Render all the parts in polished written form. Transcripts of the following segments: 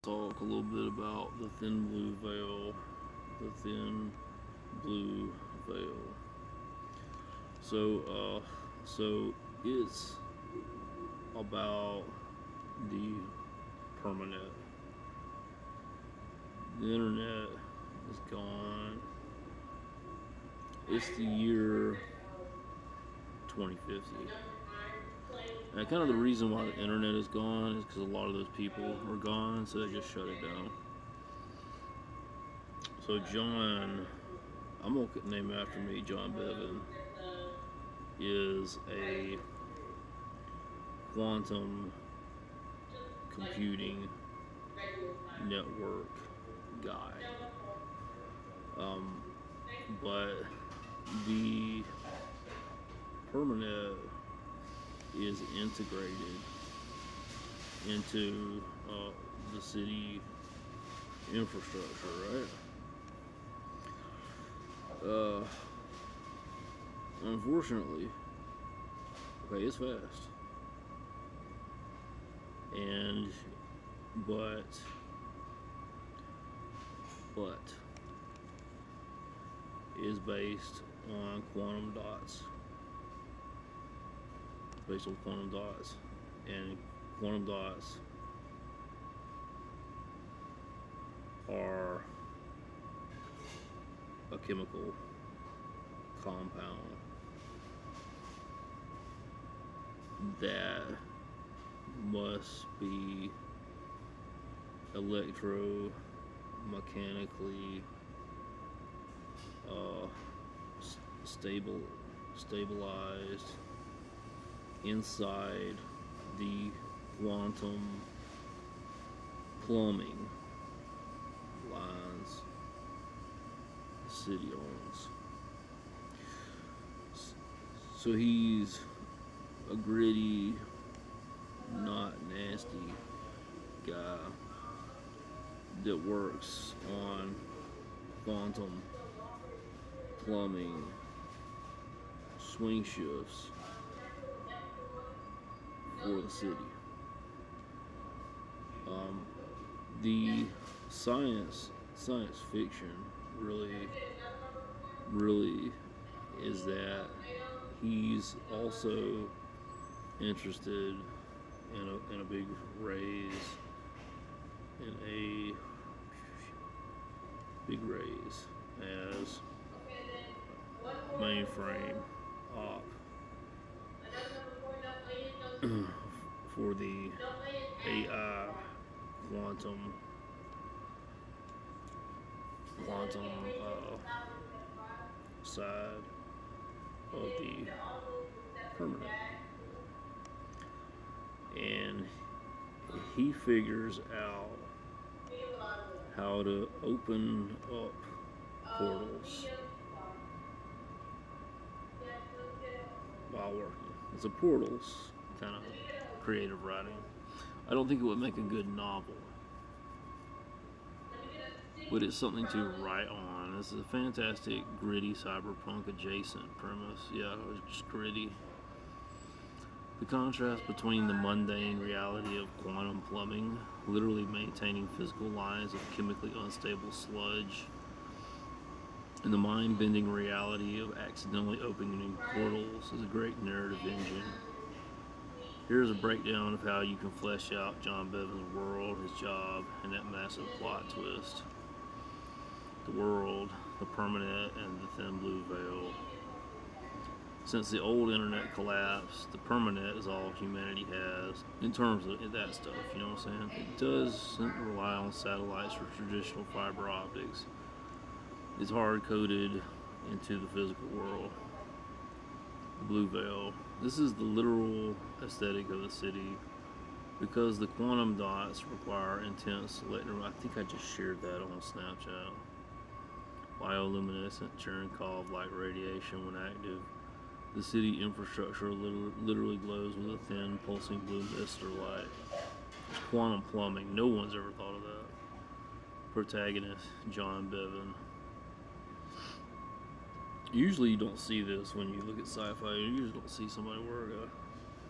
Talk a little bit about the thin blue veil. The thin blue veil. So it's about the permanent. The internet is gone. It's the year 2050. And kind of the reason why the internet is gone is because a lot of those people are gone, so they just shut it down. So John, I'm gonna name it after me. John Bevan is a quantum computing network guy. Um, but the permanent is integrated into the city infrastructure, right? Unfortunately, okay, it's fast, and but but is based on quantum dots. Based on quantum dots, and quantum dots are a chemical compound that must be electromechanically uh, stabilized inside the quantum plumbing lines the city owns. So he's a gritty, not nasty guy that works on quantum plumbing swing shifts for the city. The science fiction really is that he's also interested in a big raise in a big raise as mainframe op for the AI quantum side of the permanent, and he figures out how to open up portals while working. It's a portals kind of creative writing. I don't think it would make a good novel, but it's something to write on. This is a fantastic, gritty, cyberpunk adjacent premise. Yeah, it's just gritty. The contrast between the mundane reality of quantum plumbing, literally maintaining physical lines of chemically unstable sludge, and the mind-bending reality of accidentally opening portals is a great narrative engine. Here's a breakdown of how you can flesh out John Bevan's world, his job, and that massive plot twist. The world, the permanent, and the thin blue veil. Since the old internet collapsed, the permanent is all humanity has in terms of that stuff, you know what I'm saying? It doesn't rely on satellites or traditional fiber optics. It's hard coded into the physical world. The blue veil. This is the literal aesthetic of the city because the quantum dots require intense electro. I think I just shared that on Snapchat. Bioluminescent Cherenkov-like radiation when active. The city infrastructure literally glows with a thin, pulsing blue mist or light. It's quantum plumbing. No one's ever thought of that. Protagonist, John Bevan. Usually you don't see this when you look at sci-fi. You usually don't see somebody where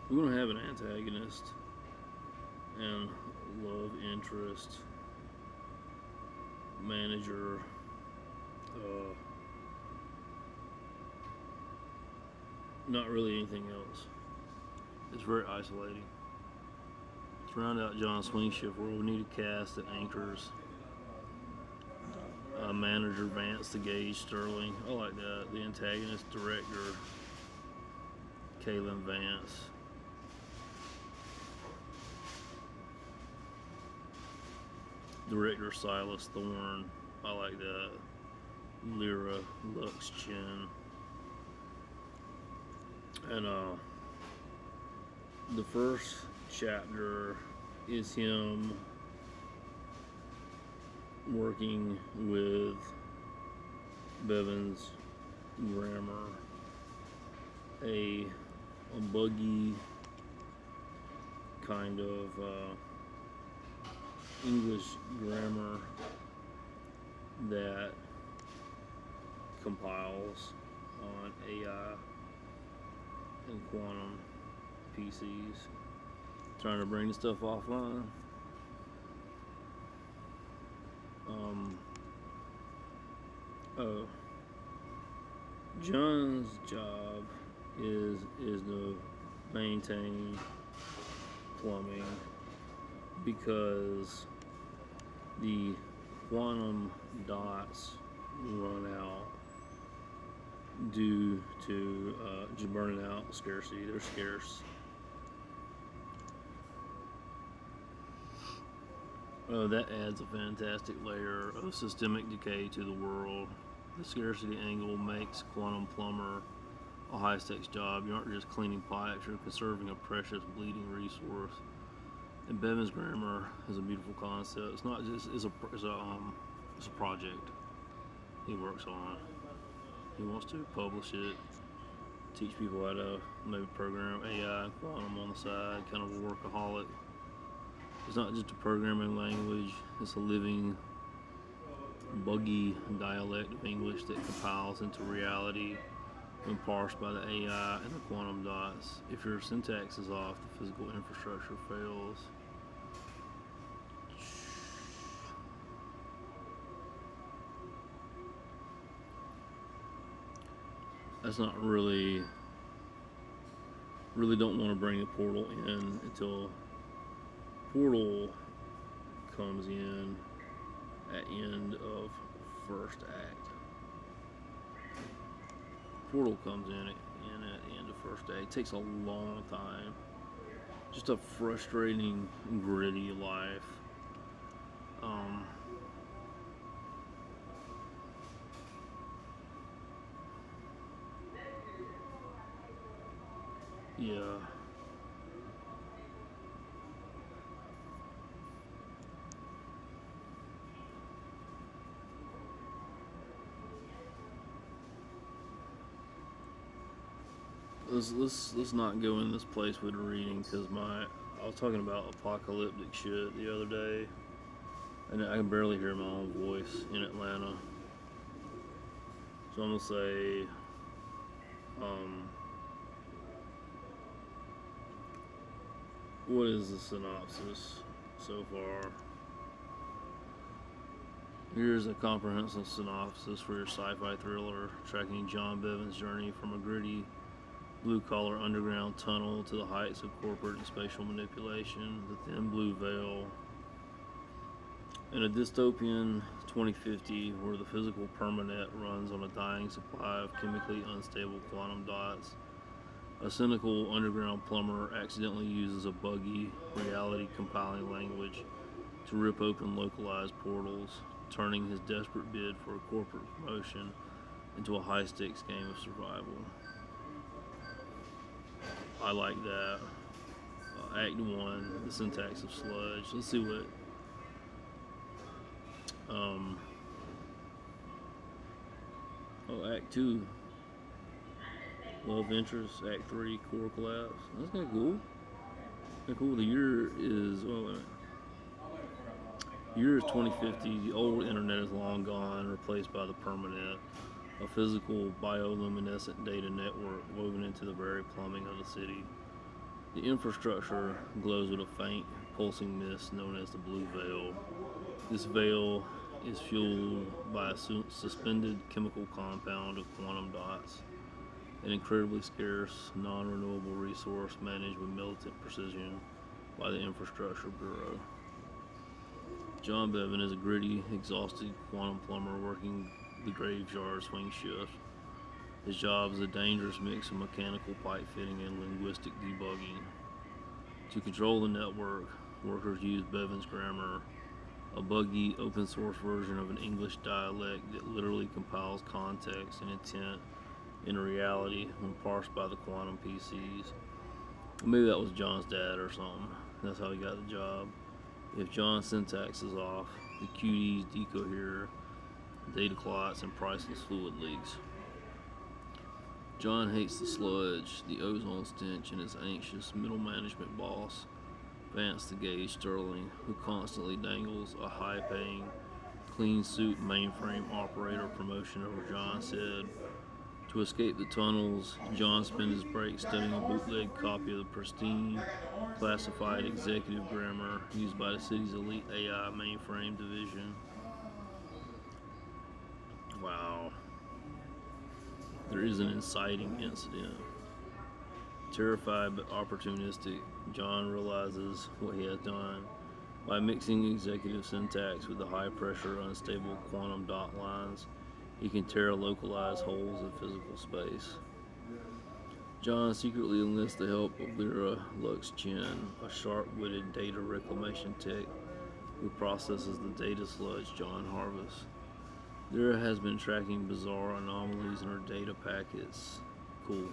we're going to have an antagonist and love interest manager. Not really anything else. It's very isolating. To round out John's swing shift world, we need a cast that anchors manager Vance the Gauge Sterling. I like that. The antagonist director Kaylin Vance. Director Silas Thorne. I like that. Lyra Lux Chen. And the first chapter is him working with Bevan's grammar, a buggy kind of English grammar that compiles on AI and quantum PCs, trying to bring the stuff offline. John's job is to maintain plumbing because the quantum dots run out due to just burning out scarcity. They're scarce. That adds a fantastic layer of systemic decay to the world. The scarcity angle makes quantum plumber a high-stakes job. You aren't just cleaning pipes, you're conserving a precious bleeding resource. And Bevan's grammar is a beautiful concept. It's not just it's a project he works on. He wants to publish it, teach people how to maybe program AI and quantum on the side, kind of a workaholic. It's not just a programming language, it's a living, buggy dialect of English that compiles into reality when parsed by the AI and the quantum dots. If your syntax is off, the physical infrastructure fails. That's not really don't want to bring the portal in until portal comes in at end of first act. Portal comes in at the end of first act. It takes a long time. Just a frustrating, gritty life. Yeah. Let's not go in this place with the reading because I was talking about apocalyptic shit the other day, and I can barely hear my own voice in Atlanta. So I'm gonna say, what is the synopsis so far? Here's a comprehensive synopsis for your sci-fi thriller, tracking John Bevan's journey from a gritty blue-collar underground tunnel to the heights of corporate and spatial manipulation, the thin blue veil. In a dystopian 2050 where the physical permanet runs on a dying supply of chemically unstable quantum dots, a cynical underground plumber accidentally uses a buggy, reality-compiling language to rip open localized portals, turning his desperate bid for a corporate promotion into a high-stakes game of survival. I like that. Act 1, the syntax of sludge. Let's see what. Act 2, love interest. Act 3, core collapse. That's kind of cool. The year is, year is 2050. The old internet is long gone, replaced by the permanent, a physical bioluminescent data network woven into the very plumbing of the city. The infrastructure glows with a faint, pulsing mist known as the blue veil. This veil is fueled by a suspended chemical compound of quantum dots, an incredibly scarce, non-renewable resource managed with militant precision by the Infrastructure Bureau. John Bevan is a gritty, exhausted quantum plumber working the graveyard swing shift. His job is a dangerous mix of mechanical pipe fitting and linguistic debugging. To control the network, workers use Bevan's grammar, a buggy, open-source version of an English dialect that literally compiles context and intent into reality when parsed by the quantum PCs. Maybe that was John's dad or something. That's how he got the job. If John's syntax is off, the QDs decohere, data clots, and priceless fluid leaks. John hates the sludge, the ozone stench, and his anxious middle management boss, Vance the Gauge Sterling, who constantly dangles a high-paying, clean-suit mainframe operator promotion over John's head. To escape the tunnels, John spends his break studying a bootleg copy of the pristine, classified executive grammar used by the city's elite AI mainframe division. Wow. There is an inciting incident. Terrified but opportunistic, John realizes what he has done. By mixing executive syntax with the high-pressure, unstable quantum dot lines, he can tear localized holes in physical space. John secretly enlists the help of Lyra Lux Chen, a sharp-witted data reclamation tech who processes the data sludge John harvests. Lyra has been tracking bizarre anomalies in her data packets. Cool.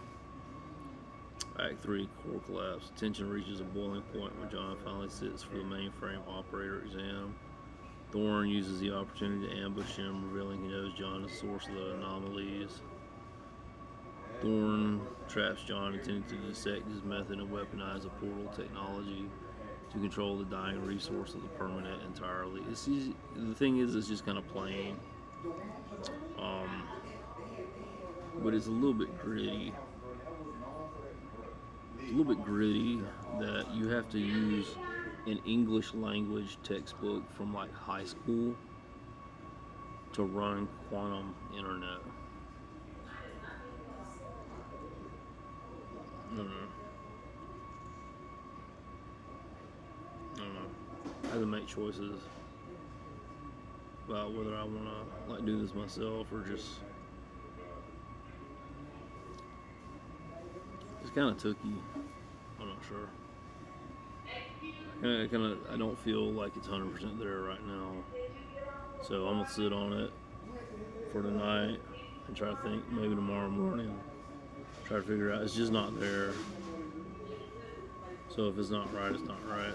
Act 3, core collapse. Tension reaches a boiling point when John finally sits for the mainframe operator exam. Thorne uses the opportunity to ambush him, revealing he knows John is the source of the anomalies. Thorne traps John, intending to dissect his method and weaponize a portal technology to control the dying resource of the permanent entirely. The thing is, it's just kind of plain. But it's a little bit gritty. It's a little bit gritty that you have to use an English language textbook from like high school to run quantum internet. I don't know. I have to make choices about whether I want to like do this myself or just. It's kind of tooky. I'm not sure. I don't feel like it's 100% there right now. So I'm gonna sit on it for tonight and try to think. Maybe tomorrow morning, try to figure out. It's just not there. So if it's not right, it's not right.